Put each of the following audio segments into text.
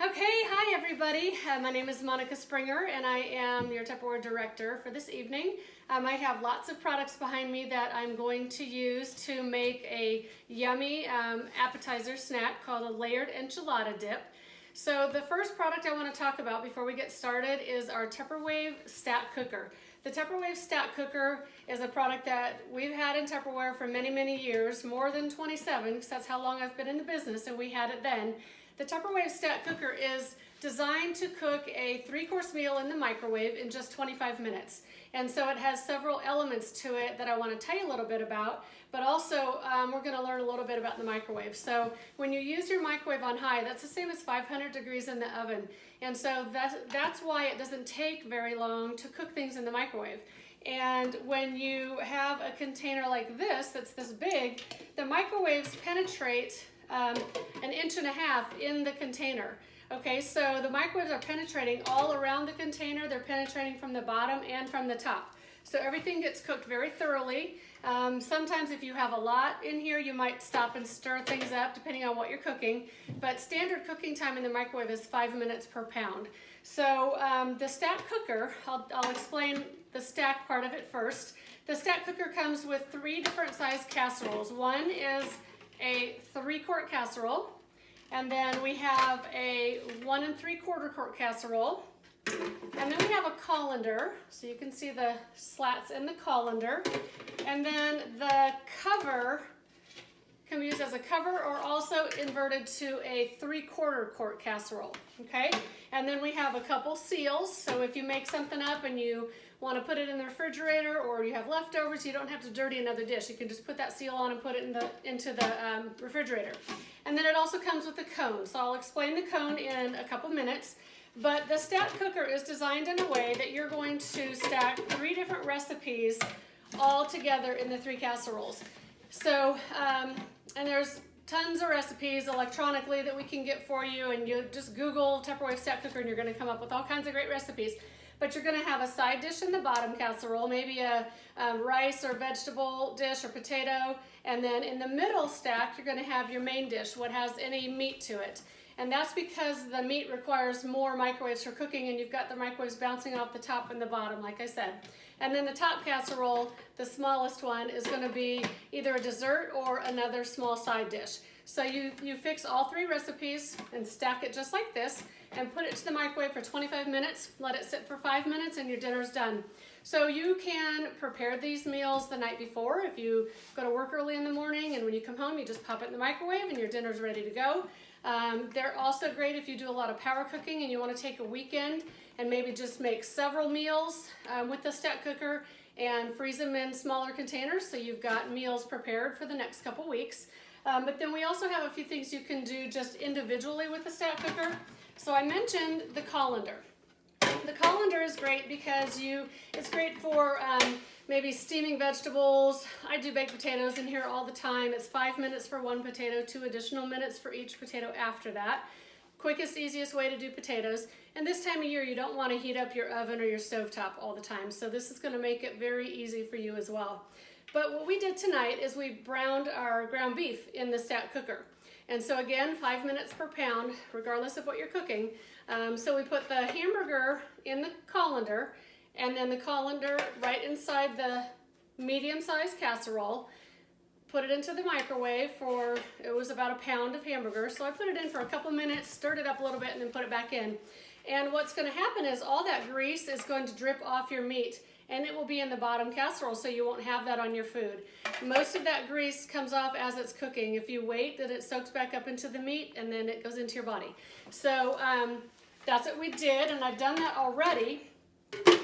Okay, hi everybody. My name is Monica Springer and I am your Tupperware director for this evening. I have lots of products behind me that I'm going to use to make a yummy appetizer snack called a layered enchilada dip. So the first product I want to talk about before we get started is our Tupperwave Stack Cooker. The Tupperwave Stack Cooker is a product that we've had in Tupperware for many, many years, more than 27, because that's how long I've been in the business and we had it then. The Tupperwave Stack Cooker is designed to cook a 3-course meal in the microwave in just 25 minutes. And so it has several elements to it that I want to tell you a little bit about, but also we're going to learn a little bit about the microwave. So when you use your microwave on high, that's the same as 500 degrees in the oven. And so that's why it doesn't take very long to cook things in the microwave. And when you have a container like this, that's this big, the microwaves penetrate an 1.5 inches in the container. Okay, so the microwaves are penetrating all around the container. They're penetrating from the bottom and from the top. So everything gets cooked very thoroughly. Sometimes if you have a lot in here, you might stop and stir things up depending on what you're cooking. But standard cooking time in the microwave is 5 minutes per pound. So the stack cooker, I'll explain the stack part of it first. The stack cooker comes with 3 different size casseroles. One is a 3-quart casserole, and then we have a 1 3/4 quart casserole, and then we have a colander, so you can see the slats in the colander, and then the cover can be used as a cover or also inverted to a 3/4 quart casserole. Okay, and then we have a couple seals, so if you make something up and you want to put it in the refrigerator or you have leftovers, you don't have to dirty another dish. You can just put that seal on and put it into the refrigerator. And then it also comes with a cone. So I'll explain the cone in a couple minutes. But the stack cooker is designed in a way that you're going to stack 3 different recipes all together in the 3 casseroles. So, and there's tons of recipes electronically that we can get for you, and you just Google Tupperware Stack Cooker and you're going to come up with all kinds of great recipes. But you're going to have a side dish in the bottom casserole, maybe a rice or vegetable dish or potato, and then in the middle stack you're going to have your main dish, what has any meat to it. And that's because the meat requires more microwaves for cooking, and you've got the microwaves bouncing off the top and the bottom, like I said. And then the top casserole, the smallest one, is going to be either a dessert or another small side dish. So you fix all 3 recipes and stack it just like this and put it to the microwave for 25 minutes, let it sit for 5 minutes, and your dinner's done. So you can prepare these meals the night before if you go to work early in the morning, and when you come home you just pop it in the microwave and your dinner's ready to go. They're also great if you do a lot of power cooking and you want to take a weekend and maybe just make several meals with the stack cooker and freeze them in smaller containers so you've got meals prepared for the next couple weeks. But then we also have a few things you can do just individually with the stack cooker. So I mentioned the colander. The colander is great because it's great for maybe steaming vegetables. I do baked potatoes in here all the time. It's 5 minutes for 1 potato, 2 additional minutes for each potato after that. Quickest, easiest way to do potatoes. And this time of year, you don't want to heat up your oven or your stovetop all the time. So this is going to make it very easy for you as well. But what we did tonight is we browned our ground beef in the stack cooker. And so again, 5 minutes per pound, regardless of what you're cooking. So we put the hamburger in the colander, and then the colander right inside the medium-sized casserole. Put it into the microwave for, it was about a pound of hamburger. So I put it in for a couple minutes, stirred it up a little bit, and then put it back in. And what's going to happen is all that grease is going to drip off your meat, and it will be in the bottom casserole, so you won't have that on your food. Most of that grease comes off as it's cooking. If you wait, then it soaks back up into the meat, and then it goes into your body. So that's what we did, and I've done that already.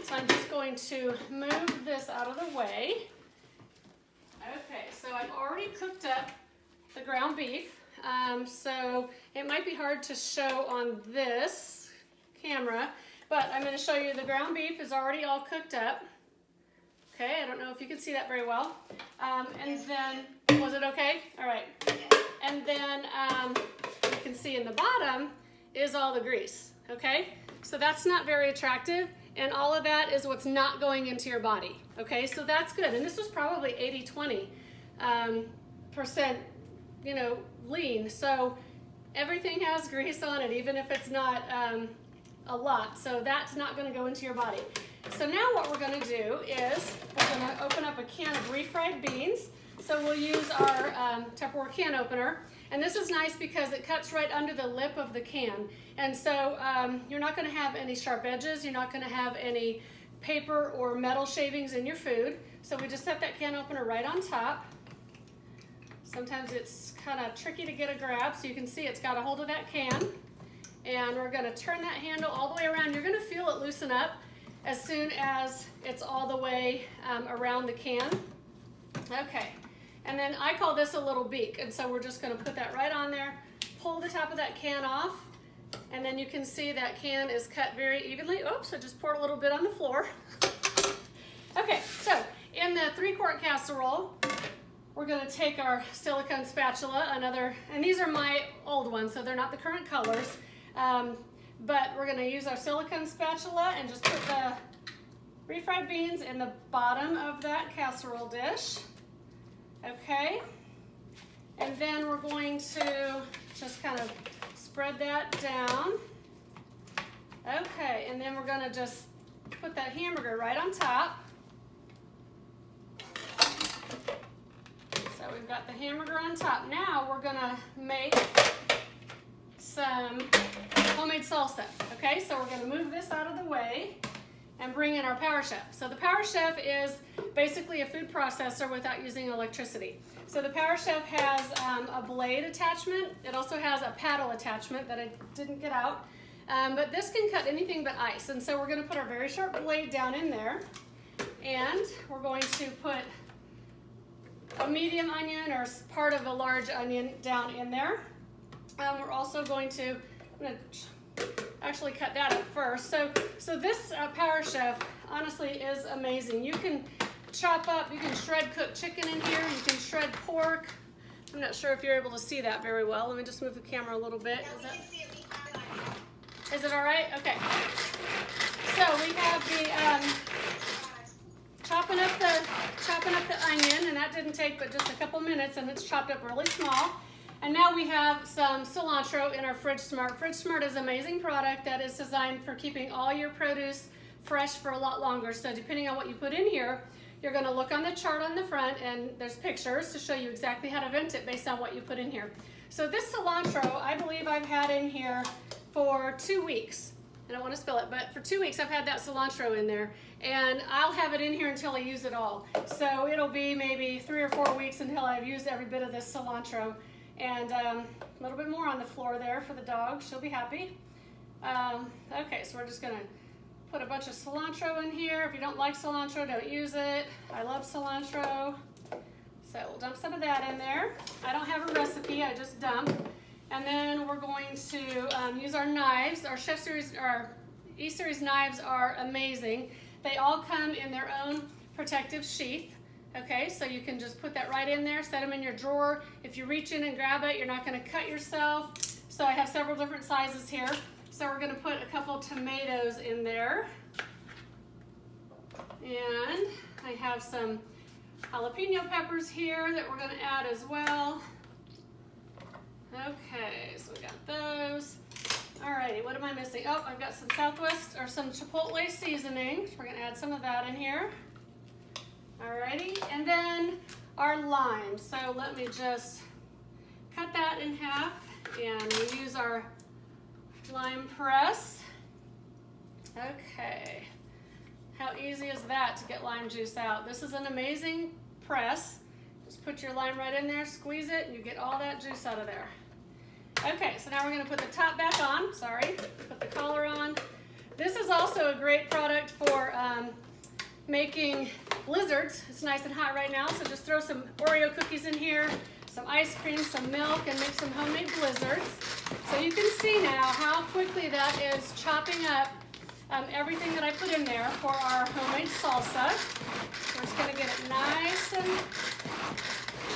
So I'm just going to move this out of the way. Okay, so I've already cooked up the ground beef. So it might be hard to show on this camera, but I'm going to show you the ground beef is already all cooked up. Okay, I don't know if you can see that very well. And then, was it okay? All right. And then you can see in the bottom is all the grease. Okay, so that's not very attractive, and all of that is what's not going into your body. Okay, so that's good. And this was probably 80-20%, lean. So Everything has grease on it, even if it's not a lot. So that's not going to go into your body. So now what we're going to do is we're going to open up a can of refried beans. So we'll use our Tupperware can opener. And this is nice because it cuts right under the lip of the can. And so you're not going to have any sharp edges. You're not going to have any paper or metal shavings in your food. So we just set that can opener right on top. Sometimes it's kind of tricky to get a grab, so you can see it's got a hold of that can. And we're going to turn that handle all the way around. You're going to feel it loosen up as soon as it's all the way around the can. Okay, and then I call this a little beak, and so we're just going to put that right on there, pull the top of that can off, and then you can see that can is cut very evenly. Oops, I just poured a little bit on the floor. Okay, so in the 3-quart casserole, we're going to take our silicone spatula, and these are my old ones, so they're not the current colors, but we're going to use our silicone spatula and just put the refried beans in the bottom of that casserole dish. Okay, and then we're going to just kind of spread that down. Okay, and then we're going to just put that hamburger right on top. So we've got the hamburger on top. Now we're going to make some homemade salsa. Okay, so we're going to move this out of the way and bring in our PowerChef. So the PowerChef is basically a food processor without using electricity. So the PowerChef has a blade attachment. It also has a paddle attachment that I didn't get out. But this can cut anything but ice. And so we're going to put our very sharp blade down in there. And we're going to put a medium onion or part of a large onion down in there. We're also going to, I'm going to actually cut that up first. So this PowerChef honestly is amazing. You can chop up, you can shred cooked chicken in here, you can shred pork. I'm not sure if you're able to see that very well. Let me just move the camera a little bit. Is it all right? Okay. So we have the chopping up the onion, and that didn't take but just a couple minutes, and it's chopped up really small. And now we have some cilantro in our Fridge Smart. Fridge Smart is an amazing product that is designed for keeping all your produce fresh for a lot longer. So depending on what you put in here, you're going to look on the chart on the front, and there's pictures to show you exactly how to vent it based on what you put in here. So this cilantro, I believe I've had in here for 2 weeks. I don't want to spill it, but for 2 weeks I've had that cilantro in there, and I'll have it in here until I use it all. So it'll be maybe 3 or 4 weeks until I've used every bit of this cilantro. And a little bit more on the floor there for the dog. She'll be happy. Okay, so we're just going to put a bunch of cilantro in here. If you don't like cilantro, don't use it. I love cilantro. So we'll dump some of that in there. I don't have a recipe, I just dump. And then we're going to use our knives. Our Chef Series, our E-Series knives are amazing. They all come in their own protective sheath. Okay, so you can just put that right in there, set them in your drawer. If you reach in and grab it, you're not going to cut yourself. So I have several different sizes here. So we're going to put a couple tomatoes in there. And I have some jalapeno peppers here that we're going to add as well. Okay, so we got those. Alrighty, what am I missing? Oh, I've got some Southwest or some Chipotle seasoning. We're going to add some of that in here. Alrighty, and then our lime. So let me just cut that in half, and we use our lime press. Okay, how easy is that to get lime juice out? This is an amazing press. Just put your lime right in there, squeeze it, and you get all that juice out of there. Okay, so now we're going to put the top back on. Put the collar on. This is also a great product for making blizzards. It's nice and hot right now, so just throw some Oreo cookies in here, some ice cream, some milk, and make some homemade blizzards. So you can see now how quickly that is chopping up everything that I put in there for our homemade salsa. We're just going to get it nice and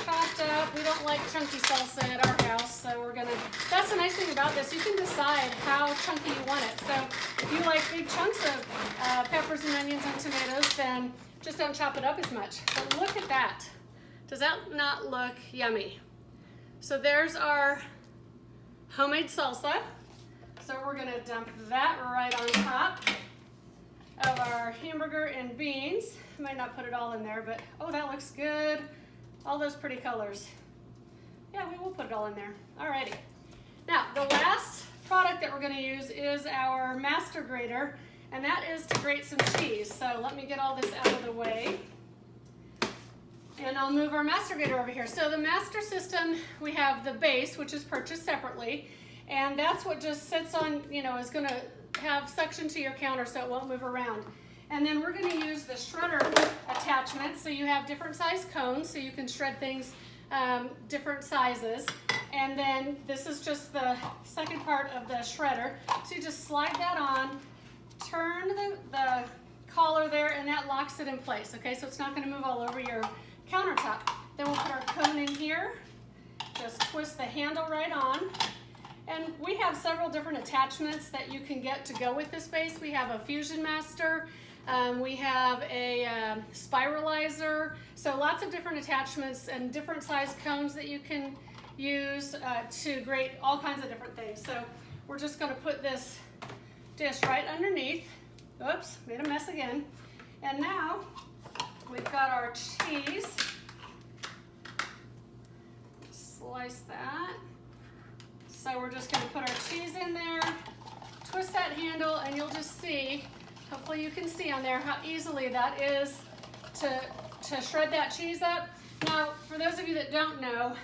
chopped up. We don't like chunky salsa at our house, so we're going to, that's the nice thing about this. You can decide how chunky you want it. So if you like big chunks of peppers and onions and tomatoes, then just don't chop it up as much. But look at that. Does that not look yummy? So there's our homemade salsa. So we're gonna dump that right on top of our hamburger and beans. I might not put it all in there, but oh, that looks good. All those pretty colors. Yeah, we will put it all in there. Alrighty. Now, the last product that we're gonna use is our master grater, and that is to grate some cheese. So let me get all this out of the way. And I'll move our master grater over here. So the master system, we have the base, which is purchased separately, and that's what just sits on, you know, is gonna have suction to your counter so it won't move around. And then we're gonna use the shredder attachment, so you have different size cones, so you can shred things different sizes. And then this is just the second part of the shredder. So you just slide that on, turn the collar there, and that locks it in place, okay? So it's not gonna move all over your countertop. Then we'll put our cone in here, just twist the handle right on. And we have several different attachments that you can get to go with this base. We have a Fusion Master, we have a spiralizer, so lots of different attachments and different size cones that you can use to grate all kinds of different things. So we're just gonna put this dish right underneath. Oops, made a mess again. And now we've got our cheese. Slice that. So we're just gonna put our cheese in there, twist that handle, and you'll just see, hopefully you can see on there how easily that is to shred that cheese up. Now, for those of you that don't know,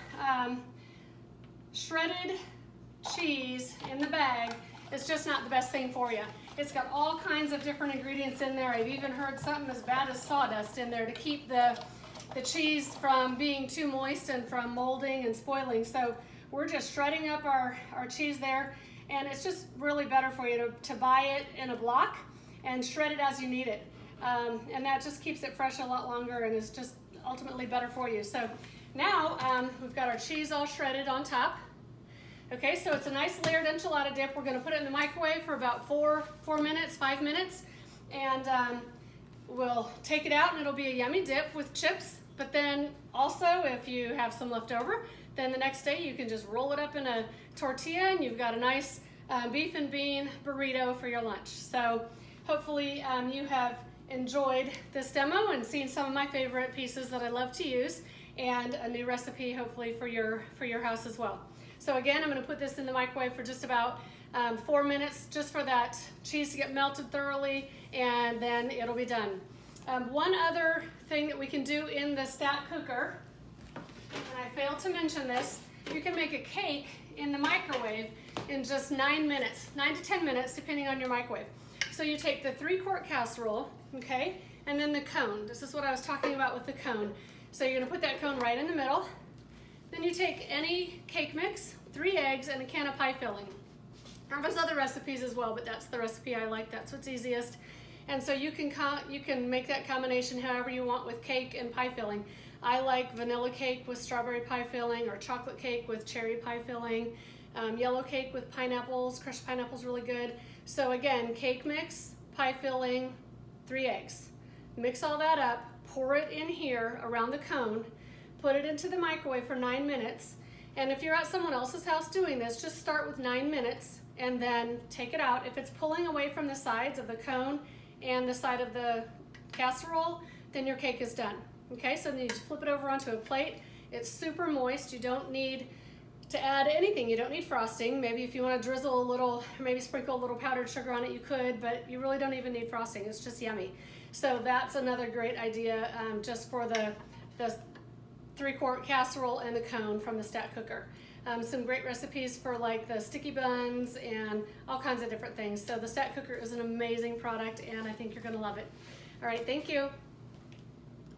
shredded cheese in the bag is just not the best thing for you. It's got all kinds of different ingredients in there. I've even heard something as bad as sawdust in there to keep the cheese from being too moist and from molding and spoiling. So we're just shredding up our cheese there, and it's just really better for you to buy it in a block and shred it as you need it. And that just keeps it fresh a lot longer and is just ultimately better for you. So now we've got our cheese all shredded on top. Okay, so it's a nice layered enchilada dip. We're gonna put it in the microwave for about 5 minutes, and we'll take it out and it'll be a yummy dip with chips. But then also, if you have some left over, then the next day you can just roll it up in a tortilla and you've got a nice beef and bean burrito for your lunch. So hopefully you have enjoyed this demo and seen some of my favorite pieces that I love to use, and a new recipe hopefully for your house as well. So again, I'm going to put this in the microwave for just about 4 minutes, just for that cheese to get melted thoroughly, and then it'll be done. One other thing that we can do in the Stat Cooker, and I failed to mention this, you can make a cake in the microwave in just 9 minutes, 9 to 10 minutes, depending on your microwave. So you take the 3-quart casserole, okay, and then the cone. This is what I was talking about with the cone. So you're gonna put that cone right in the middle. Then you take any cake mix, 3 eggs, and a can of pie filling. There's other recipes as well, but that's the recipe I like. That's what's easiest. And so you can make that combination however you want with cake and pie filling. I like vanilla cake with strawberry pie filling, or chocolate cake with cherry pie filling, yellow cake with pineapples. Crushed pineapple's really good. So again, cake mix, pie filling, 3 eggs. Mix all that up, pour it in here around the cone, put it into the microwave for 9 minutes. And if you're at someone else's house doing this, just start with 9 minutes and then take it out. If it's pulling away from the sides of the cone and the side of the casserole, then your cake is done. Okay, so then you just flip it over onto a plate. It's super moist. You don't need to add anything. You don't need frosting. Maybe if you want to drizzle a little, or maybe sprinkle a little powdered sugar on it, you could, but you really don't even need frosting. It's just yummy. So that's another great idea just for the 3-quart casserole and the cone from the Stat Cooker. Some great recipes for like the sticky buns and all kinds of different things. So the Stat Cooker is an amazing product, and I think you're gonna love it. All right, thank you.